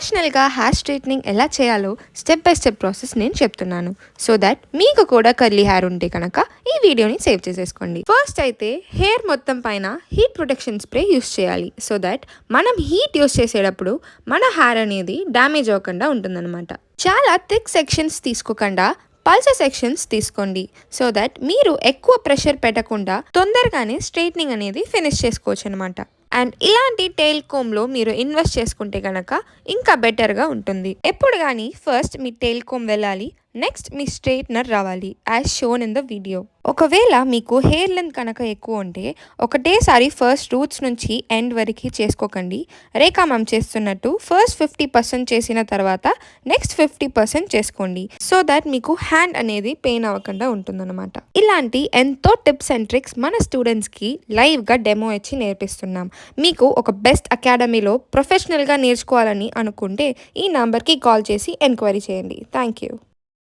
ప్రొఫెషనల్గా hair straightening ఎలా చేయాలో స్టెప్ బై స్టెప్ ప్రాసెస్ నేను చెప్తున్నాను. సో దట్ మీకు కూడా కర్లీ హెయిర్ ఉంటే కనుక ఈ వీడియోని సేవ్ చేసేసుకోండి. ఫస్ట్ అయితే హెయిర్ మొత్తం పైన హీట్ ప్రొటెక్షన్ స్ప్రే యూస్ చేయాలి. సో దట్ మనం హీట్ యూస్ చేసేటప్పుడు మన హెయిర్ అనేది డ్యామేజ్ అవ్వకుండా ఉంటుందన్నమాట. చాలా థిక్ సెక్షన్స్ తీసుకోకుండా పల్చర్ సెక్షన్స్ తీసుకోండి. సో దట్ మీరు ఎక్కువ ప్రెషర్ పెట్టకుండా తొందరగానే స్ట్రైట్నింగ్ అనేది ఫినిష్ చేసుకోవచ్చు అనమాట. అండ్ ఇలాంటి టెయిల్ కోమ్లో మీరు ఇన్వెస్ట్ చేసుకుంటే కనుక ఇంకా బెటర్గా ఉంటుంది. ఎప్పుడు కానీ ఫస్ట్ మీ టెయిల్ కోమ్ వెళ్ళాలి, నెక్స్ట్ మీ స్ట్రైట్నర్ రావాలి as shown in the video. ఒకవేళ మీకు హెయిర్ లెంత్ కనుక ఎక్కువ ఉంటే ఒకటేసారి ఫస్ట్ రూట్స్ నుంచి ఎండ్ వరకు చేసుకోకండి. రేఖా మ్యామ్ చేస్తున్నట్టు ఫస్ట్ 50% చేసిన తర్వాత నెక్స్ట్ 50% చేసుకోండి. సో దట్ మీకు హ్యాండ్ అనేది పెయిన్ అవ్వకుండా ఉంటుందన్నమాట. ఇలాంటి ఎంతో టిప్స్ అండ్ ట్రిక్స్ మన స్టూడెంట్స్కి లైవ్గా డెమో ఇచ్చి నేర్పిస్తున్నాం. మీకు ఒక బెస్ట్ అకాడమీలో ప్రొఫెషనల్గా నేర్చుకోవాలని అనుకుంటే ఈ నంబర్కి కాల్ చేసి ఎంక్వైరీ చేయండి. Thank you.